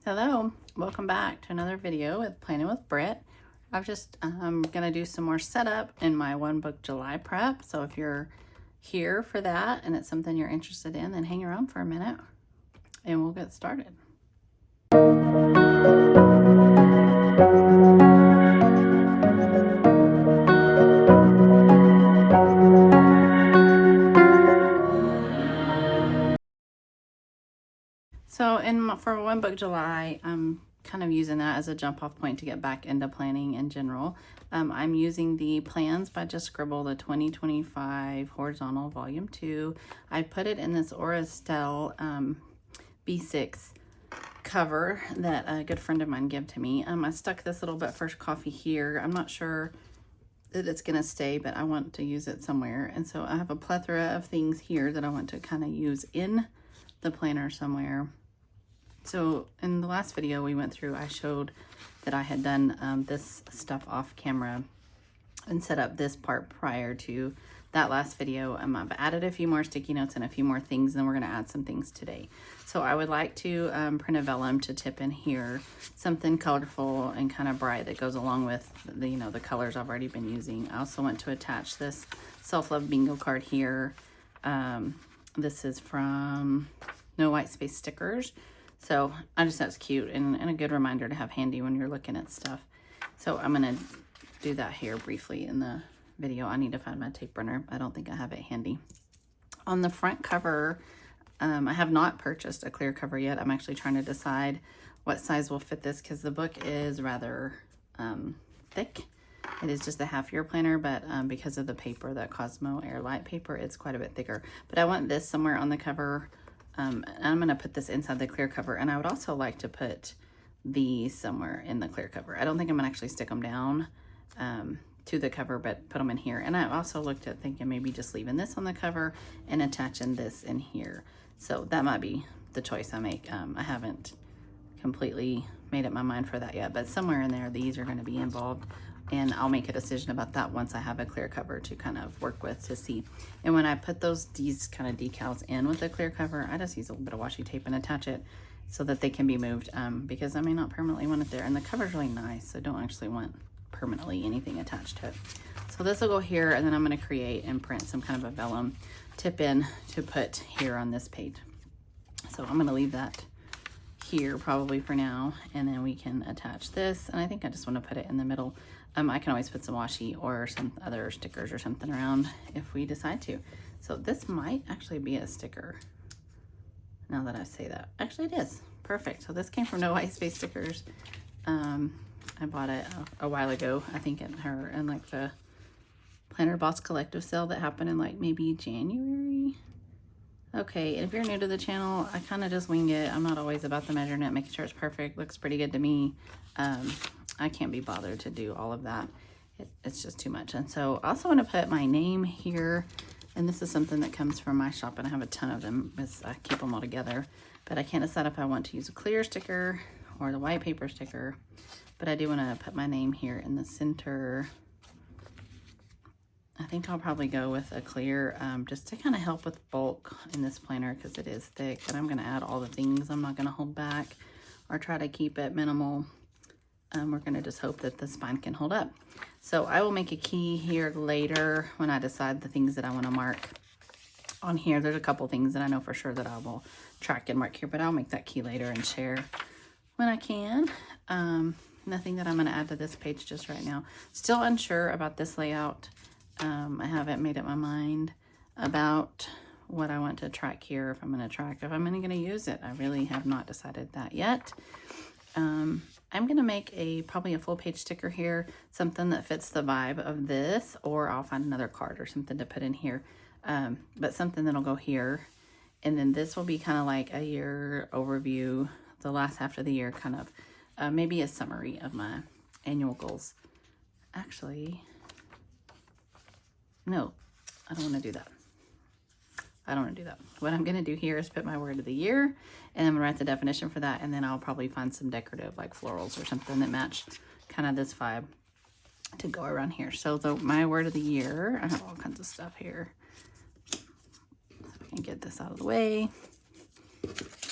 Hello, welcome back to another video with Planning with Britt. I'm just gonna do some more setup in my One Book July prep. So if you're here for that and it's something you're interested in, then hang around for a minute and we'll get started. So for One Book July, I'm kind of using that as a jump off point to get back into planning in general. I'm using the Plans by Just Scribble, the 2025 Horizontal Volume 2. I put it in this Aurastelle B6 cover that a good friend of mine gave to me. I stuck this little bit for coffee here. I'm not sure that it's going to stay, but I want to use it somewhere. And so I have a plethora of things here that I want to kind of use in the planner somewhere. So in the last video we went through, I showed that I had done this stuff off camera and set up this part prior to that last video. I've added a few more sticky notes and a few more things, and then we're going to add some things today. So I would like to print a vellum to tip in here, something colorful and kind of bright that goes along with the, the colors I've already been using. I also want to attach this self-love bingo card here. This is from No White Space Stickers. So I just thought it's cute and a good reminder to have handy when you're looking at stuff. So I'm going to do that here briefly in the video. I need to find my tape runner. I don't think I have it handy. On the front cover, I have not purchased a clear cover yet. I'm actually trying to decide what size will fit this because the book is rather thick. It is just a half-year planner, but because of the paper, that Cosmo Airlight paper, it's quite a bit thicker. But I want this somewhere on the cover. And I'm going to put this inside the clear cover, and I would also like to put these somewhere in the clear cover. I don't think I'm going to actually stick them down to the cover, but put them in here. And I've also looked at thinking maybe just leaving this on the cover and attaching this in here. So that might be the choice I make. I haven't completely made up my mind for that yet, but somewhere in there these are going to be involved. And I'll make a decision about that once I have a clear cover to kind of work with to see. And when I put these kind of decals in with the clear cover, I just use a little bit of washi tape and attach it so that they can be moved because I may not permanently want it there. And the cover's really nice, so I don't actually want permanently anything attached to it. So this will go here, and then I'm going to create and print some kind of a vellum tip in to put here on this page. So I'm going to leave that here probably for now, and then we can attach this. And I think I just want to put it in the middle. I can always put some washi or some other stickers or something around if we decide to. So this might actually be a sticker now that I say that. Actually it is. Perfect. So this came from No White Space Stickers. I bought it a while ago, I think in like the Planner Boss Collective sale that happened in like maybe January. Okay, and if you're new to the channel, I kind of just wing it. I'm not always about the measuring it, making sure it's perfect. Looks pretty good to me. I can't be bothered to do all of that. It's just too much. And so I also want to put my name here. And this is something that comes from my shop, and I have a ton of them because I keep them all together. But I can't decide if I want to use a clear sticker or the white paper sticker. But I do want to put my name here in the center. I think I'll probably go with a clear just to kind of help with bulk in this planner because it is thick. But I'm going to add all the things. I'm not going to hold back or try to keep it minimal. We're going to just hope that the spine can hold up. So I will make a key here later when I decide the things that I want to mark on here. There's a couple things that I know for sure that I will track and mark here, but I'll make that key later and share when I can. Nothing that I'm going to add to this page just right now. Still unsure about this layout. I haven't made up my mind about what I want to track here, if I'm going to track, if I'm going to use it. I really have not decided that yet. I'm going to make probably a full page sticker here, something that fits the vibe of this, or I'll find another card or something to put in here, but something that'll go here. And then this will be kind of like a year overview, the last half of the year, kind of maybe a summary of my annual goals. Actually, no, I don't want to do that. I don't want to do that. What I'm going to do here is put my word of the year, and I'm going to write the definition for that, and then I'll probably find some decorative like florals or something that match kind of this vibe to go around here. So my word of the year, I have all kinds of stuff here. So I can get this out of the way.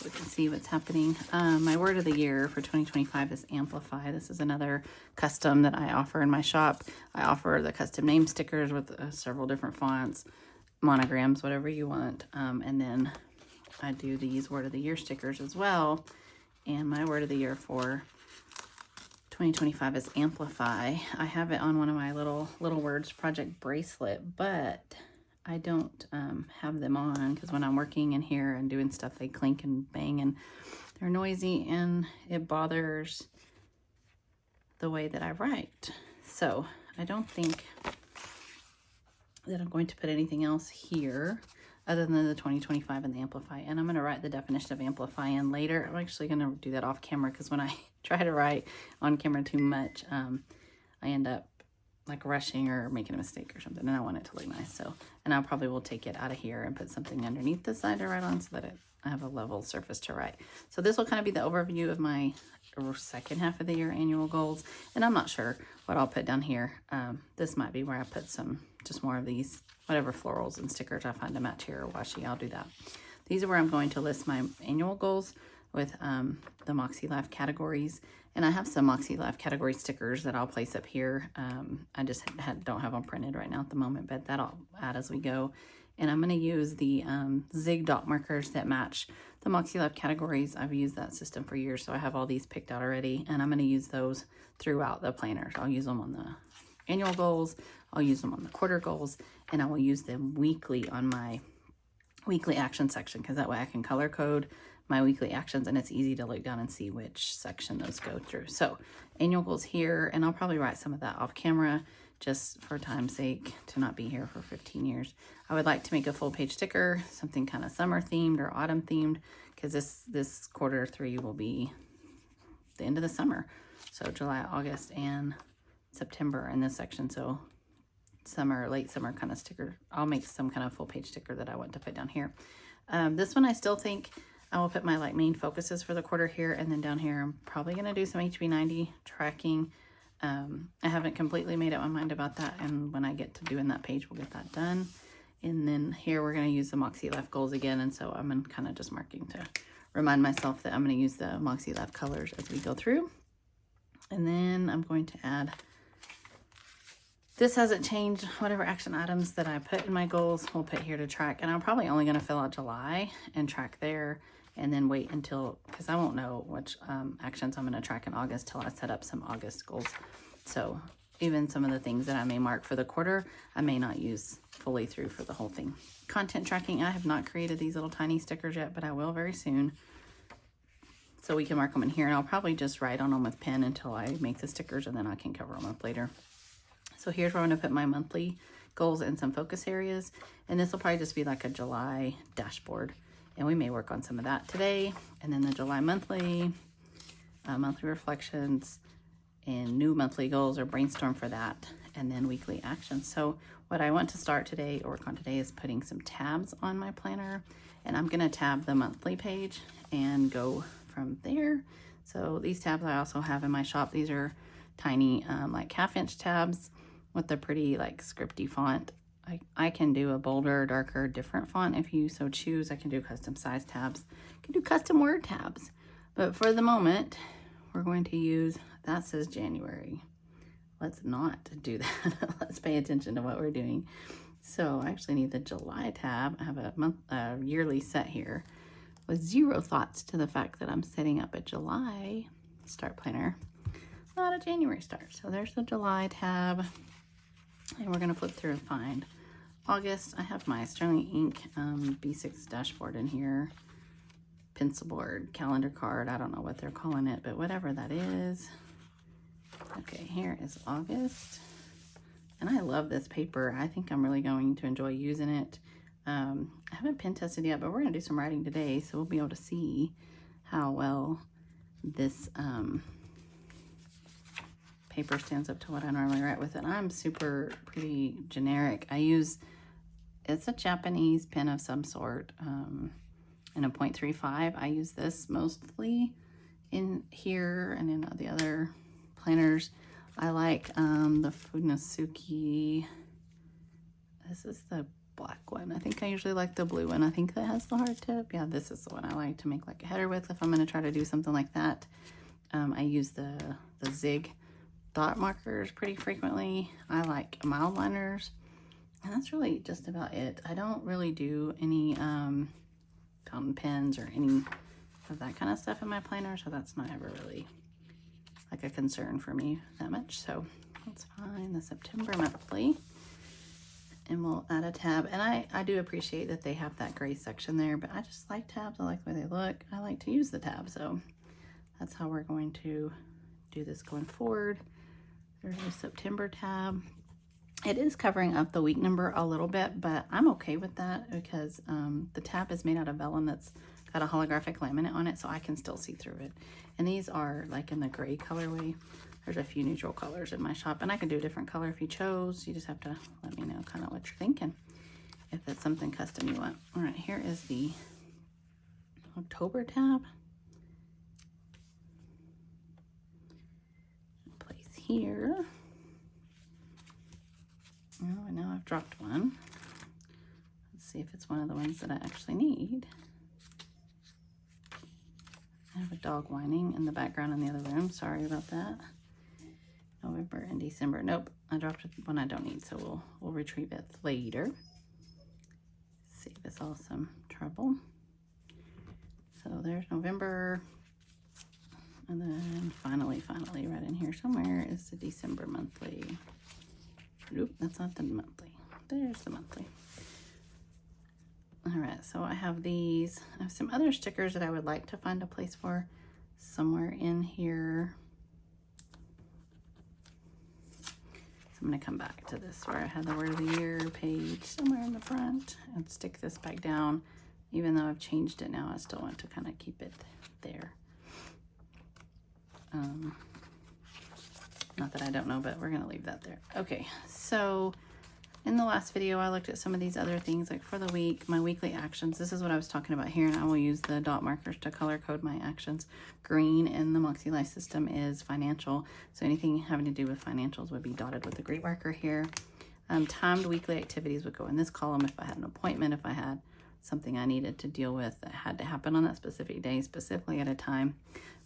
we can see what's happening. My word of the year for 2025 is amplify. This is another custom that I offer in my shop. I offer the custom name stickers with several different fonts, monograms, whatever you want. And then I do these word of the year stickers as well. And my word of the year for 2025 is amplify. I have it on one of my little words project bracelet, but I don't have them on because when I'm working in here and doing stuff, they clink and bang and they're noisy and it bothers the way that I write. So I don't think that I'm going to put anything else here other than the 2025 and the amplify. And I'm going to write the definition of amplify in later. I'm actually going to do that off camera because when I try to write on camera too much, I end up like rushing or making a mistake or something, and I want it to look nice. So, and I probably will take it out of here and put something underneath the side to write on so that I have a level surface to write. So this will kind of be the overview of my second half of the year annual goals, and I'm not sure what I'll put down here. This might be where I put just more of these, whatever florals and stickers I find to match here or washi, I'll do that. These are where I'm going to list my annual goals with the Moxie Life categories. And I have some Moxie Life category stickers that I'll place up here. I just don't have them printed right now at the moment, but that I'll add as we go. And I'm going to use the Zig dot markers that match the Moxie Life categories. I've used that system for years, so I have all these picked out already. And I'm going to use those throughout the planners. I'll use them on the annual goals. I'll use them on the quarter goals. And I will use them weekly on my weekly action section because that way I can color code my weekly actions and it's easy to look down and see which section those go through. So annual goals here, and I'll probably write some of that off camera just for time's sake to not be here for 15 years. I would like to make a full page sticker, something kind of summer themed or autumn themed, because this quarter 3 will be the end of the summer. So July, August, and September in this section. So summer, late summer kind of sticker. I'll make some kind of full page sticker that I want to put down here. This one I still think I will put my main focuses for the quarter here, and then down here I'm probably going to do some HB90 tracking. I haven't completely made up my mind about that, and when I get to doing that page, we'll get that done. And then here we're going to use the Moxie Life goals again, and so I'm kind of just marking to remind myself that I'm going to use the Moxie Life colors as we go through. And then I'm going to add, this hasn't changed, whatever action items that I put in my goals, we'll put here to track. And I'm probably only going to fill out July and track there, and then wait until, because I won't know which actions I'm going to track in August till I set up some August goals. So even some of the things that I may mark for the quarter, I may not use fully through for the whole thing. Content tracking, I have not created these little tiny stickers yet, but I will very soon. So we can mark them in here, and I'll probably just write on them with pen until I make the stickers, and then I can cover them up later. So here's where I'm going to put my monthly goals and some focus areas. And this will probably just be like a July dashboard. And we may work on some of that today. And then the July monthly reflections, and new monthly goals or brainstorm for that. And then weekly actions. So what I want to start today or work on today is putting some tabs on my planner. And I'm going to tab the monthly page and go from there. So these tabs I also have in my shop. These are tiny like 1/2 inch tabs with the pretty like scripty font. I can do a bolder, darker, different font if you so choose. I can do custom size tabs. I can do custom word tabs. But for the moment, we're going to use, that says January. Let's not do that. Let's pay attention to what we're doing. So I actually need the July tab. I have a yearly set here with 0 thoughts to the fact that I'm setting up a July start planner, not a January start. So there's the July tab. And we're going to flip through and find August. I have my Sterling Ink B6 dashboard in here. Pencil board, calendar card. I don't know what they're calling it, but whatever that is. Okay, here is August. And I love this paper. I think I'm really going to enjoy using it. I haven't pen tested yet, but we're going to do some writing today, so we'll be able to see how well this paper stands up to what I normally write with it. I'm pretty generic. It's a Japanese pen of some sort, in a 0.35. I use this mostly in here and in the other planners. I like the Funasuki. This is the black one. I think I usually like the blue one. I think that has the hard tip. Yeah, this is the one I like to make like a header with if I'm going to try to do something like that. I use the Zig dot markers pretty frequently. I like mild liners, and that's really just about it. I don't really do any fountain pens or any of that kind of stuff in my planner, so that's not ever really like a concern for me that much. So that's fine. The September monthly, and we'll add a tab. And I do appreciate that they have that gray section there, but I just like tabs. I like the way they look. I like to use the tab, so that's how we're going to do this going forward. There's a September tab. It is covering up the week number a little bit, but I'm okay with that because the tab is made out of vellum that's got a holographic laminate on it, so I can still see through it. And these are like in the gray colorway. There's a few neutral colors in my shop, and I can do a different color if you chose. You just have to let me know kind of what you're thinking, if it's something custom you want. All right, here is the October tab. Place here. Oh, and now I've dropped one. Let's see if it's one of the ones that I actually need. I have a dog whining in the background in the other room. Sorry about that. November and December. Nope, I dropped one I don't need, so we'll retrieve it later. Save us all some trouble. So there's November. And then finally, right in here somewhere is the December monthly. Nope, that's not the monthly. There's the monthly. All right, so I have these. I have some other stickers that I would like to find a place for somewhere in here. So I'm gonna come back to this where I had the word of the year page somewhere in the front and stick this back down. Even though I've changed it now, I still want to kind of keep it there. Not that I don't know, but we're gonna leave that there. Okay, so in the last video, I looked at some of these other things, like for the week, my weekly actions. This is what I was talking about here, and I will use the dot markers to color code my actions. Green in the Moxie Life system is financial, so anything having to do with financials would be dotted with the gray marker here. Timed weekly activities would go in this column if I had an appointment, if I had something I needed to deal with that had to happen on that specific day, specifically at a time.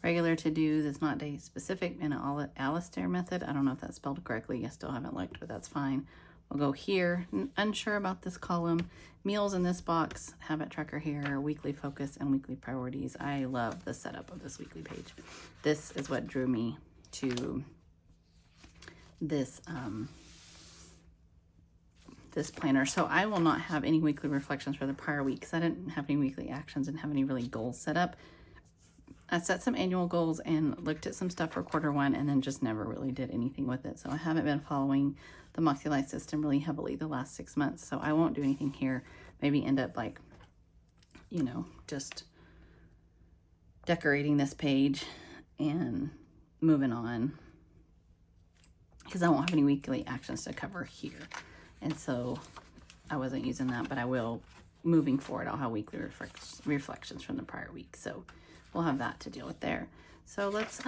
Regular to-dos is not day specific in an Alistair method. I don't know if that's spelled correctly. I still haven't looked, but that's fine. We'll go here. Unsure about this column. Meals in this box. Habit tracker here. Weekly focus and weekly priorities. I love the setup of this weekly page. This is what drew me to this this planner. So I will not have any weekly reflections for the prior weeks. I didn't have any weekly actions and have any really goals set up. I set some annual goals and looked at some stuff for quarter one and then just never really did anything with it. So I haven't been following the Moxie Life system really heavily the last 6 months. So I won't do anything here. Maybe end up like, you know, just decorating this page and moving on, because I won't have any weekly actions to cover here. And so I wasn't using that, but I will moving forward. I'll have weekly reflections from the prior week. So we'll have that to deal with there. So let's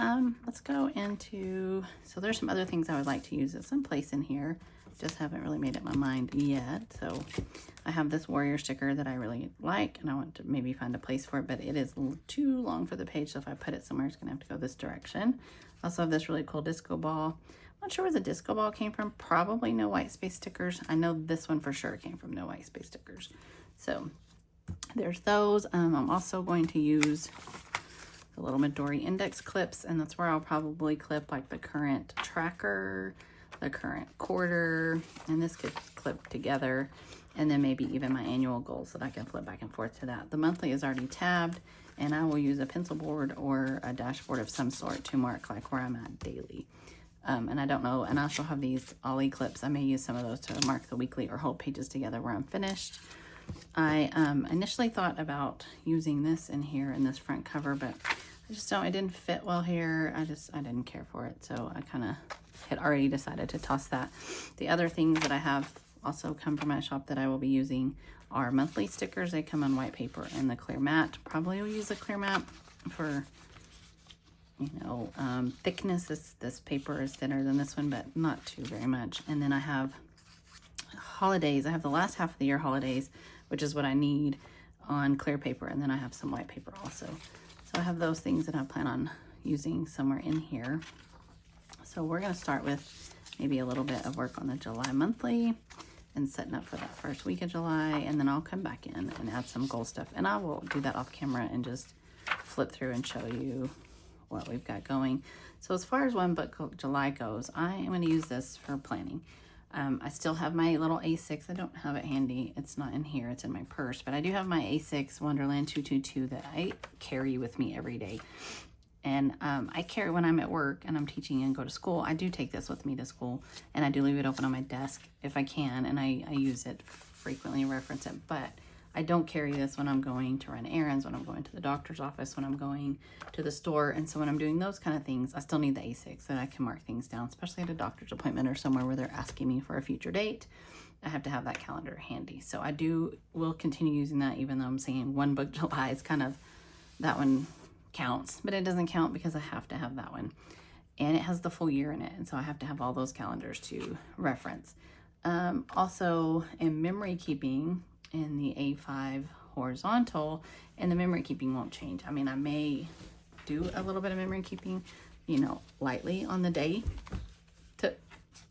go into, so there's some other things I would like to use at some place in here. Just haven't really made up my mind yet. So I have this warrior sticker that I really like, and I want to maybe find a place for it, but it is too long for the page. So if I put it somewhere, it's gonna have to go this direction. I also have this really cool disco ball. I'm not sure where the disco ball came from. Probably no white space stickers. I know this one for sure came from no white space stickers. So there's those. I'm also going to use the little Midori index clips, and that's where I'll probably clip like the current tracker, the current quarter, and this could clip together, and then maybe even my annual goals that I can flip back and forth to that. The monthly is already tabbed, and I will use a pencil board or a dashboard of some sort to mark like where I'm at daily. And I don't know, and I also have these Ollie clips. I may use some of those to mark the weekly or whole pages together where I'm finished. I initially thought about using this in here in this front cover, but I just don't, it didn't fit well here. I didn't care for it. So I kind of had already decided to toss that. The other things that I have also come from my shop that I will be using are monthly stickers. They come on white paper and the clear matte. Probably will use the clear matte for, you know, thickness. This paper is thinner than this one, but not too very much. And then I have, holidays. I have the last half of the year holidays, which is what I need on clear paper, and then I have some white paper also. So I have those things that I plan on using somewhere in here. So we're going to start with maybe a little bit of work on the July monthly and setting up for that first week of July, and then I'll come back in and add some goal stuff, and I will do that off camera and just flip through and show you what we've got going. So as far as One Book July goes, I am going to use this for planning. I still have my little A6. I don't have it handy. It's not in here. It's in my purse. But I do have my A6 Wonderland 222 that I carry with me every day. And I carry when I'm at work and I'm teaching and go to school. I do take this with me to school. And I do leave it open on my desk if I can. And I use it frequently, reference it. But I don't carry this when I'm going to run errands, when I'm going to the doctor's office, when I'm going to the store. And so when I'm doing those kind of things, I still need the A6 so that I can mark things down, especially at a doctor's appointment or somewhere where they're asking me for a future date. I have to have that calendar handy. So I will continue using that, even though I'm saying One Book July is kind of, that one counts, but it doesn't count because I have to have that one. And it has the full year in it. And so I have to have all those calendars to reference. Also in memory keeping, in the A5 horizontal, and the memory keeping won't change. I mean, I may do a little bit of memory keeping, you know, lightly on the day to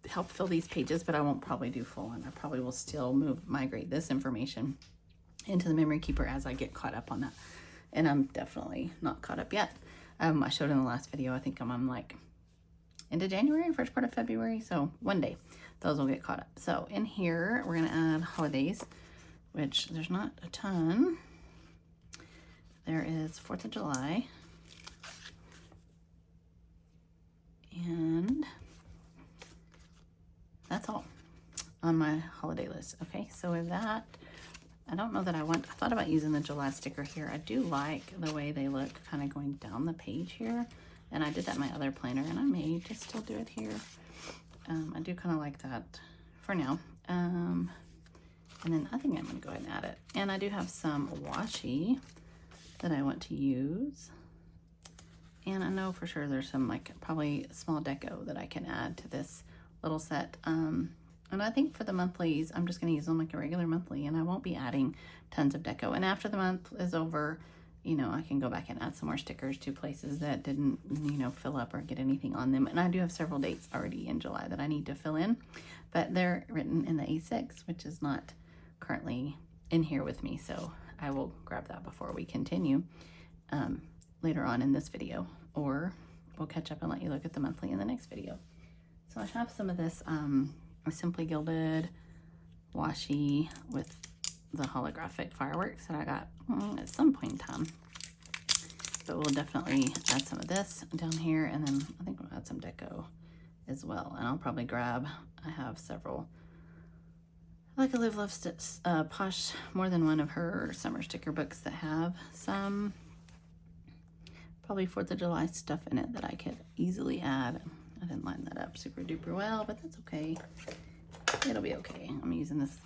help fill these pages, but I won't probably do full on. I probably will still migrate this information into the memory keeper as I get caught up on that. And I'm definitely not caught up yet. I showed in the last video, I think I'm like into January, first part of February. So one day those will get caught up. So in here, we're gonna add holidays, which there's not a ton. There is 4th of July. And that's all on my holiday list. Okay, so with that, I don't know that I thought about using the July sticker here. I do like the way they look kind of going down the page here. And I did that in my other planner, and I may just still do it here. I do kind of like that for now. And then I think I'm going to go ahead and add it. And I do have some washi that I want to use. And I know for sure there's some like probably small deco that I can add to this little set. And I think for the monthlies, I'm just going to use them like a regular monthly, and I won't be adding tons of deco. And after the month is over, you know, I can go back and add some more stickers to places that didn't, you know, fill up or get anything on them. And I do have several dates already in July that I need to fill in, but they're written in the A6, which is not currently in here with me. So I will grab that before we continue later on in this video, or we'll catch up and let you look at the monthly in the next video. So I have some of this Simply Gilded washi with the holographic fireworks that I got at some point in time. But we'll definitely add some of this down here, and then I think we'll add some deco as well. And I'll probably grab, I have several, like a Live Love Posh, more than one of her summer sticker books that have some probably 4th of July stuff in it that I could easily add. I didn't line that up super duper well, but that's okay. It'll be okay. I'm using this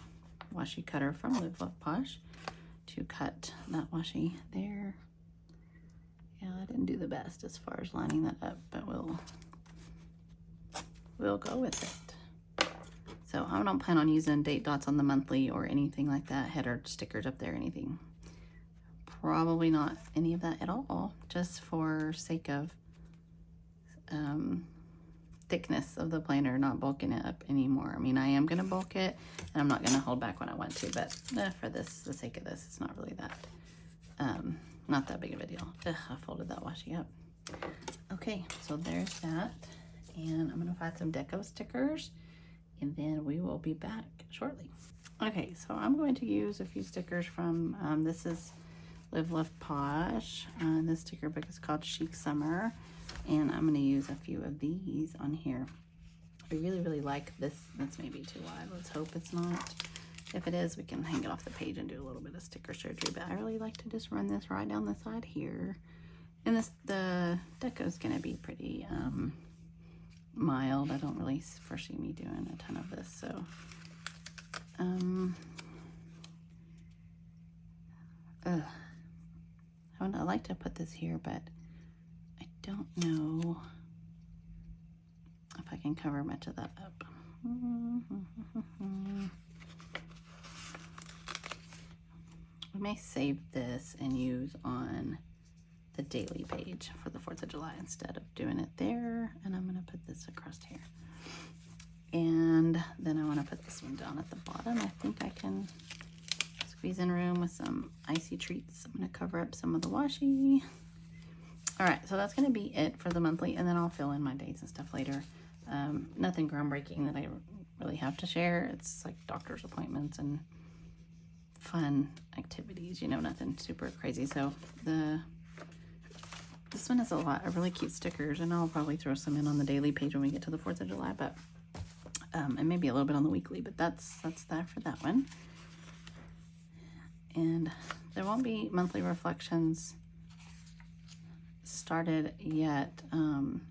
washi cutter from Live Love Posh to cut that washi there. Yeah, I didn't do the best as far as lining that up, but we'll go with it. So I don't plan on using date dots on the monthly or anything like that, header stickers up there, anything. Probably not any of that at all, just for sake of thickness of the planner, not bulking it up anymore. I mean, I am going to bulk it, and I'm not going to hold back when I want to, but for the sake of this, it's not really that, not that big of a deal. Ugh, I folded that washi up. Okay, so there's that, and I'm going to add some deco stickers, and then we will be back shortly. Okay, so I'm going to use a few stickers from, this is Live Love Posh. This sticker book is called Chic Summer, and I'm going to use a few of these on here. I really, really like this. That's maybe too wide. Let's hope it's not. If it is, we can hang it off the page and do a little bit of sticker surgery, but I really like to just run this right down the side here. And the deco is going to be pretty mild. I don't really foresee me doing a ton of this, so I like to put this here, but I don't know if I can cover much of that up. may save this and use on the daily page for the 4th of July instead of doing it there. And I'm going to put this across here. And then I want to put this one down at the bottom. I think I can squeeze in room with some icy treats. I'm going to cover up some of the washi. All right, so that's going to be it for the monthly, and then I'll fill in my dates and stuff later. Nothing groundbreaking that I really have to share. It's like doctor's appointments and fun activities, you know, nothing super crazy. So this one has a lot of really cute stickers, and I'll probably throw some in on the daily page when we get to the 4th of July, but and maybe a little bit on the weekly, but that's that for that one. And there won't be monthly reflections started yet. I'm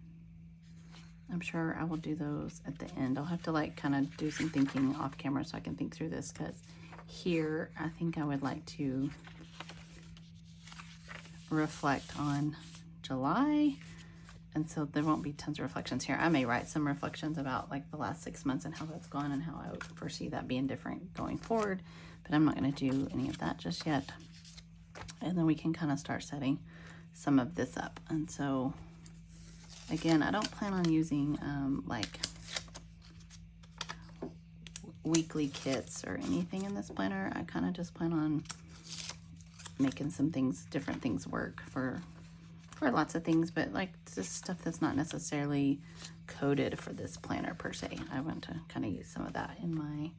sure I will do those at the end. I'll have to like kind of do some thinking off camera so I can think through this, because here I think I would like to reflect on July, and so there won't be tons of reflections here. I may write some reflections about like the last 6 months and how that's gone and how I would foresee that being different going forward, but I'm not going to do any of that just yet. And then we can kind of start setting some of this up. And so again, I don't plan on using like weekly kits or anything in this planner. I kind of just plan on making some things, different things work for lots of things, but like just stuff that's not necessarily coded for this planner per se. I want to kind of use some of that in my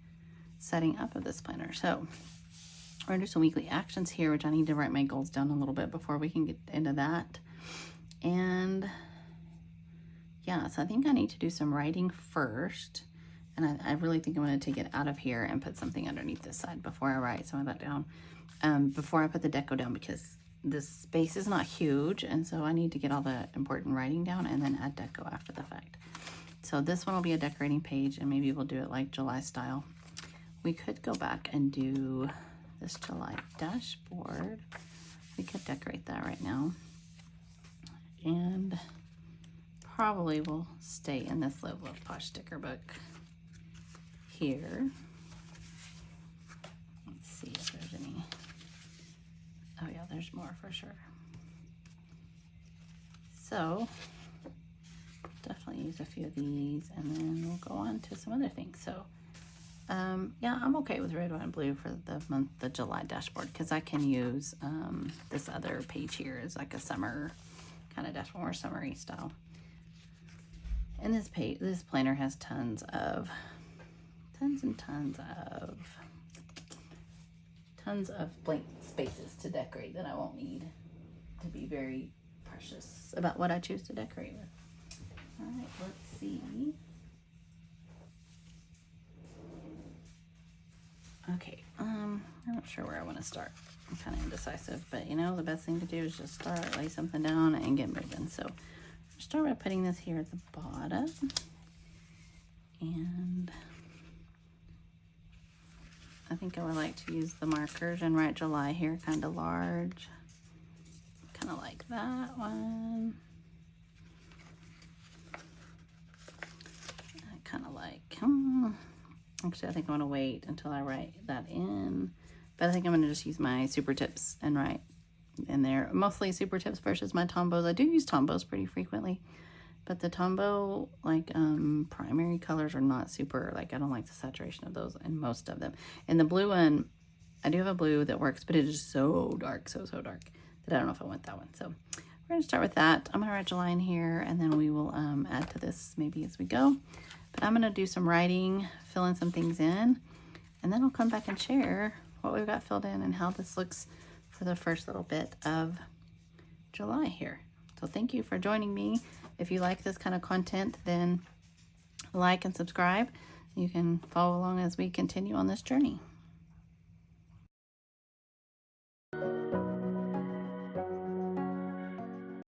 setting up of this planner. So we're gonna do some weekly actions here, which I need to write my goals down a little bit before we can get into that. And yeah, so I think I need to do some writing first. And I really think I want to take it out of here and put something underneath this side before I write some of that down. Before I put the deco down, because this space is not huge, and so I need to get all the important writing down and then add deco after the fact. So this one will be a decorating page, and maybe we'll do it like July style. We could go back and do this July dashboard. We could decorate that right now. And probably will stay in this Live Love Posh sticker book here. Let's see if there's any. Oh yeah, there's more for sure. So definitely use a few of these, and then we'll go on to some other things. So yeah, I'm okay with red, white, and blue for the July dashboard, because I can use this other page here as like a summer kind of dashboard, more summery style. And this planner has tons of blank spaces to decorate that I won't need to be very precious about what I choose to decorate with. All right, let's see. Okay, I'm not sure where I want to start. I'm kind of indecisive, but you know, the best thing to do is just start, lay something down, and get moving. So start by putting this here at the bottom, and I think I would like to use the markers and write July here kind of large, kind of like that one. I kind of like, actually I think I want to wait until I write that in, but I think I'm going to just use my super tips and write in there. Mostly super tips versus my Tombows. I do use Tombows pretty frequently, but the Tombow like primary colors are not super, like I don't like the saturation of those in most of them. And the blue one, I do have a blue that works, but it is so dark, so dark that I don't know if I want that one. So we're going to start with that. I'm going to write July in here, and then we will add to this maybe as we go. But I'm going to do some writing, fill in some things in, and then I'll come back and share what we've got filled in and how this looks for the first little bit of July here. So thank you for joining me. If you like this kind of content, then like and subscribe. You can follow along as we continue on this journey.